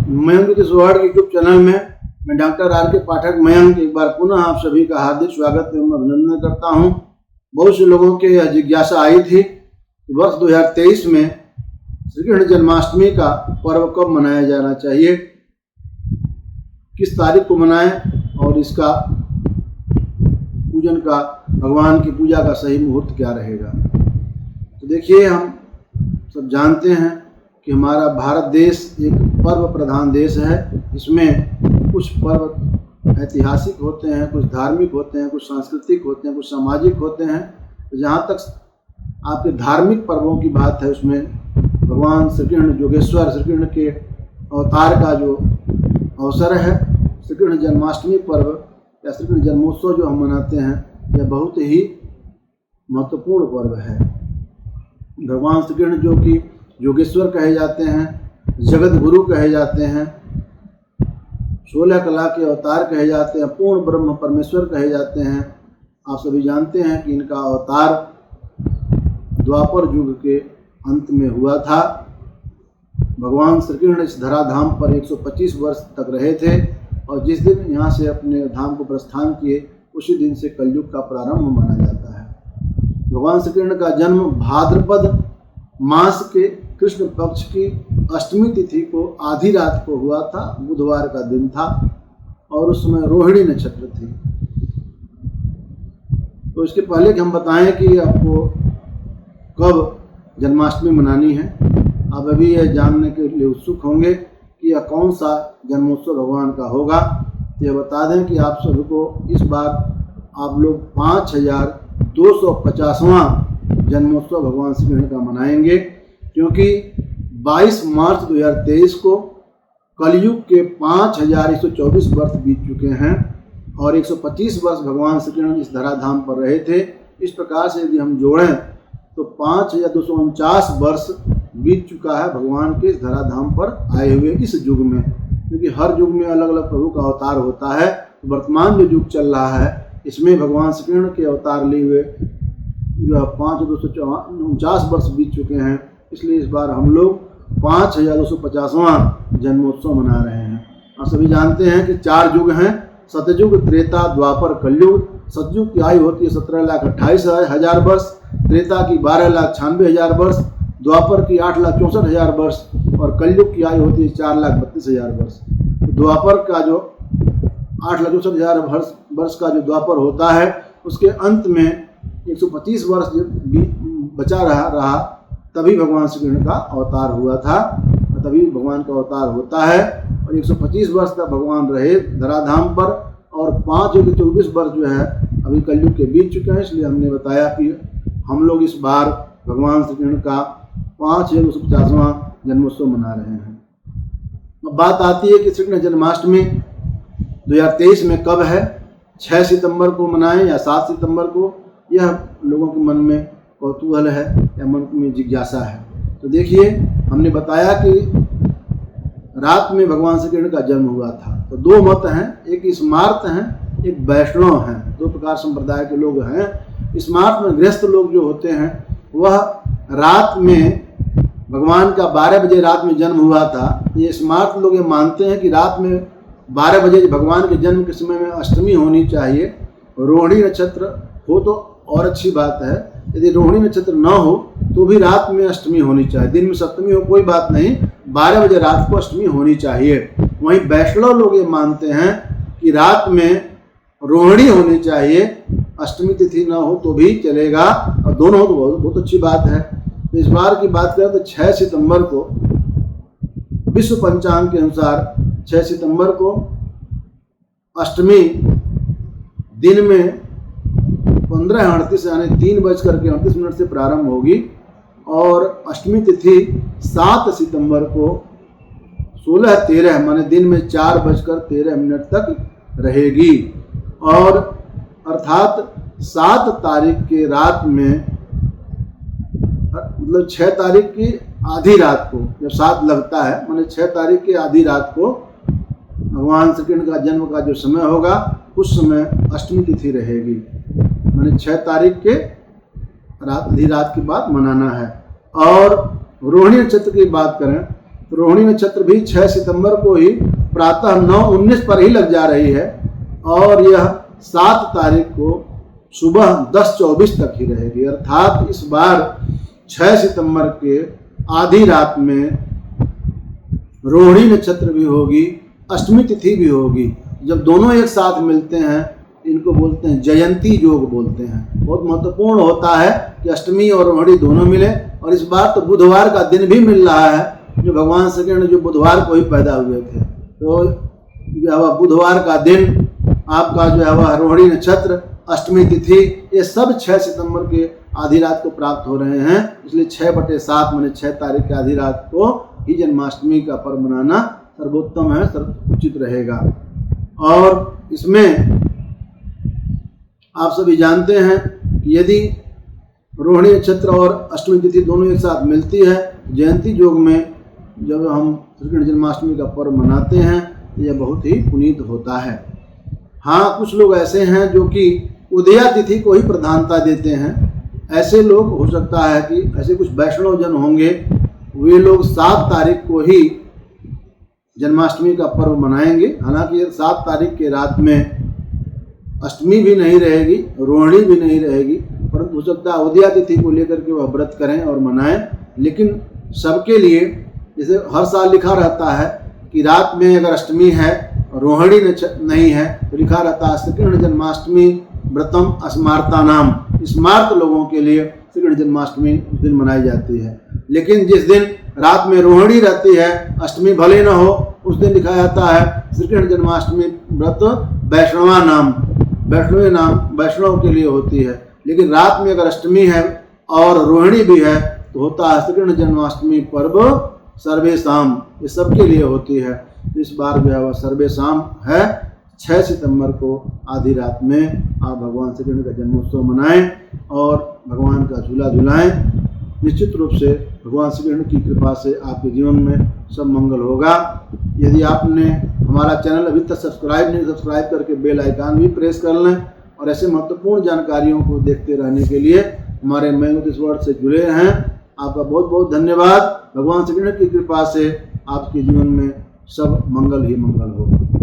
मयंक ज्योतिष world YouTube channel में मैं डॉक्टर आर के पाठक मयंक एक बार पुनः आप सभी का हार्दिक स्वागत एवं अभिनंदन करता हूं। बहुत से लोगों के यह जिज्ञासा आई थी कि वर्ष 2023 में श्री कृष्ण जन्माष्टमी का पर्व कब मनाया जाना चाहिए, किस तारीख को मनाएं और इसका पूजन का, भगवान की पूजा का सही मुहूर्त क्या रहेगा। तो देखिए, हम सब जानते हैं कि हमारा भारत देश एक पर्व प्रधान देश है। इसमें कुछ पर्व ऐतिहासिक होते हैं, कुछ धार्मिक होते हैं, कुछ सांस्कृतिक होते हैं, कुछ सामाजिक होते हैं। जहाँ तक आपके धार्मिक पर्वों की बात है, उसमें भगवान श्री कृष्ण योगेश्वर श्री कृष्ण के अवतार का जो अवसर है, श्री कृष्ण जन्माष्टमी पर्व या श्री कृष्ण जन्मोत्सव जो हम मनाते हैं, यह बहुत ही महत्वपूर्ण पर्व है। भगवान श्री कृष्ण जो कि योगेश्वर कहे जाते हैं, जगत गुरु कहे जाते हैं, 16 कला के अवतार कहे जाते हैं, पूर्ण ब्रह्म परमेश्वर कहे जाते हैं। आप सभी जानते हैं कि इनका अवतार द्वापर युग के अंत में हुआ था। भगवान श्री कृष्ण इस धराधाम पर 125 वर्ष तक रहे थे और जिस दिन यहाँ से अपने धाम को प्रस्थान किए, उसी दिन से कलयुग का प्रारंभ माना जाता है। भगवान श्री कृष्ण का जन्म भाद्रपद मास के कृष्ण पक्ष की अष्टमी तिथि को आधी रात को हुआ था। बुधवार का दिन था और उस समय रोहिणी नक्षत्र थी। तो इसके पहले कि हम बताएं कि आपको कब जन्माष्टमी मनानी है, आप अभी यह जानने के लिए उत्सुक होंगे कि यह कौन सा जन्मोत्सव भगवान का होगा। तो यह बता दें कि आप सभी को इस बार आप लोग 5250वां जन्मोत्सव भगवान श्री कृष्ण का मनाएंगे, क्योंकि 22 मार्च 2023 को कलयुग के 5124 वर्ष बीत चुके हैं और 125 वर्ष भगवान श्री कृष्ण इस धराधाम पर रहे थे। इस प्रकार से यदि हम जोड़ें तो 5249 वर्ष बीत चुका है भगवान के इस धराधाम पर आए हुए इस युग में। क्योंकि हर युग में अलग अलग प्रभु का अवतार होता है। तो वर्तमान जो युग चल रहा है, इसमें भगवान श्री कृष्ण के अवतार लिए हुए जो 5249 वर्ष बीत चुके हैं। इसलिए इस बार हम लोग 5250वां जन्मोत्सव मना रहे हैं। आप सभी जानते हैं कि 4 युग हैं, सतयुग, त्रेता, द्वापर, कलयुग। सतयुग की आयु होती है 17,28,000 वर्ष, त्रेता की 12,96,000 वर्ष, द्वापर की 8,64,000 वर्ष और कलयुग की आयु होती है 4,32,000 वर्ष। तो द्वापर का जो 8,64,000 वर्ष का जो द्वापर होता है, उसके अंत में 125 वर्ष बचा रहा तभी भगवान श्री कृष्ण का अवतार हुआ था, तभी भगवान का अवतार होता है। और 125 वर्ष तक भगवान रहे धराधाम पर और 524 वर्ष जो है अभी कलयुग के बीत चुके हैं। इसलिए हमने बताया कि हम लोग इस बार भगवान श्री कृष्ण का 5250वां जन्मोत्सव मना रहे हैं। अब बात आती है कि श्री कृष्ण जन्माष्टमी 2023 में कब है, 6 सितंबर को मनाएं या 7 सितंबर को, यह लोगों के मन में कौतूहल है या मन में जिज्ञासा है। तो देखिए, हमने बताया कि रात में भगवान श्री कृष्ण का जन्म हुआ था। तो 2 मत हैं, एक स्मार्त हैं, एक वैष्णव हैं। 2 प्रकार संप्रदाय के लोग हैं। स्मार्त में गृहस्थ लोग जो होते हैं, वह रात में भगवान का 12 बजे रात में जन्म हुआ था। ये स्मार्त लोग ये मानते हैं कि रात में 12 बजे भगवान के जन्म के समय में अष्टमी होनी चाहिए। रोहिणी नक्षत्र हो तो और अच्छी बात है, यदि रोहिणी नक्षत्र न हो तो भी रात में अष्टमी होनी चाहिए। दिन में सप्तमी हो कोई बात नहीं, 12 बजे रात को अष्टमी होनी चाहिए। वहीं वैष्णव लोग ये मानते हैं कि रात में रोहिणी होनी चाहिए, अष्टमी तिथि न हो तो भी चलेगा और दोनों हो तो बहुत अच्छी बात है। तो इस बार की बात करें तो 6 सितंबर को विश्व पंचांग के अनुसार 6 सितंबर को अष्टमी दिन में 15:38 यानी 3:38 से प्रारंभ होगी और अष्टमी तिथि 7 सितंबर को 16:13 माने दिन में 4:13 तक रहेगी। और अर्थात 7 तारीख के रात में, मतलब 6 तारीख की आधी रात को जब 7 लगता है, माने 6 तारीख की आधी रात को भगवान श्री कृष्ण का जन्म का जो समय होगा, उस समय अष्टमी तिथि रहेगी। माने 6 तारीख के आधी रात की बात मनाना है। और रोहिणी नक्षत्र की बात करें तो रोहिणी नक्षत्र भी 6 सितंबर को ही प्रातः 9:19 पर ही लग जा रही है और यह 7 तारीख को सुबह 10:24 तक ही रहेगी। अर्थात इस बार 6 सितंबर के आधी रात में रोहिणी नक्षत्र भी होगी, अष्टमी तिथि भी होगी। जब दोनों एक साथ मिलते हैं इनको बोलते हैं जयंती योग बोलते हैं। बहुत महत्वपूर्ण होता है कि अष्टमी और रोहिणी दोनों मिले, और इस बार तो बुधवार का दिन भी मिल रहा है, जो भगवान श्री कृष्ण जो बुधवार को ही पैदा हुए थे। तो जो है बुधवार का दिन आपका जो है वह रोहिणी नक्षत्र, अष्टमी तिथि, ये सब 6 सितंबर के आधी रात को प्राप्त हो रहे हैं। इसलिए 6/7 माने 6 तारीख की आधी रात को ही जन्माष्टमी का पर्व मनाना सर्वोत्तम है, उचित रहेगा। और इसमें आप सभी जानते हैं कि यदि रोहिणी नक्षत्र और अष्टमी तिथि दोनों एक साथ मिलती है, जयंती योग में जब हम श्री कृष्ण जन्माष्टमी का पर्व मनाते हैं तो यह बहुत ही पुनीत होता है। हाँ, कुछ लोग ऐसे हैं जो कि उदया तिथि को ही प्रधानता देते हैं। ऐसे लोग हो सकता है कि ऐसे कुछ वैष्णव जन होंगे, वे लोग 7 तारीख को ही जन्माष्टमी का पर्व मनाएंगे। हालांकि 7 तारीख के रात में अष्टमी भी नहीं रहेगी, रोहिणी भी नहीं रहेगी, परंतु हो सकता है उदया तिथि को लेकर के वह व्रत करें और मनाएं। लेकिन सबके लिए जैसे हर साल लिखा रहता है कि रात में अगर अष्टमी है, रोहिणी नहीं है, तो लिखा रहता है श्री कृष्ण जन्माष्टमी व्रतम स्मार्ता नाम, स्मार्त लोगों के लिए श्री कृष्ण जन्माष्टमी उस दिन मनाई जाती है। लेकिन जिस दिन रात में रोहिणी रहती है, अष्टमी भले न हो, उस दिन लिखा जाता है श्री कृष्ण जन्माष्टमी व्रत वैष्णवा नाम, वैष्णव के लिए होती है। लेकिन रात में अगर अष्टमी है और रोहिणी भी है तो होता है श्री कृष्ण जन्माष्टमी पर्व सर्वेशाम, ये सबके लिए होती है। इस बार जो है वह सर्वेशाम है। 6 सितंबर को आधी रात में आप भगवान श्री कृष्ण का जन्मोत्सव मनाएं और भगवान का झूला झुलाएं। निश्चित रूप से भगवान श्री कृष्ण की कृपा से आपके जीवन में सब मंगल होगा। यदि आपने हमारा चैनल अभी तक सब्सक्राइब करके बेल आइकन भी प्रेस कर लें और ऐसे महत्वपूर्ण जानकारियों को देखते रहने के लिए हमारे मैं इस वर्ड से जुड़े हैं। आपका बहुत बहुत धन्यवाद। भगवान श्री कृष्ण की कृपा से आपके जीवन में सब मंगल ही मंगल हो।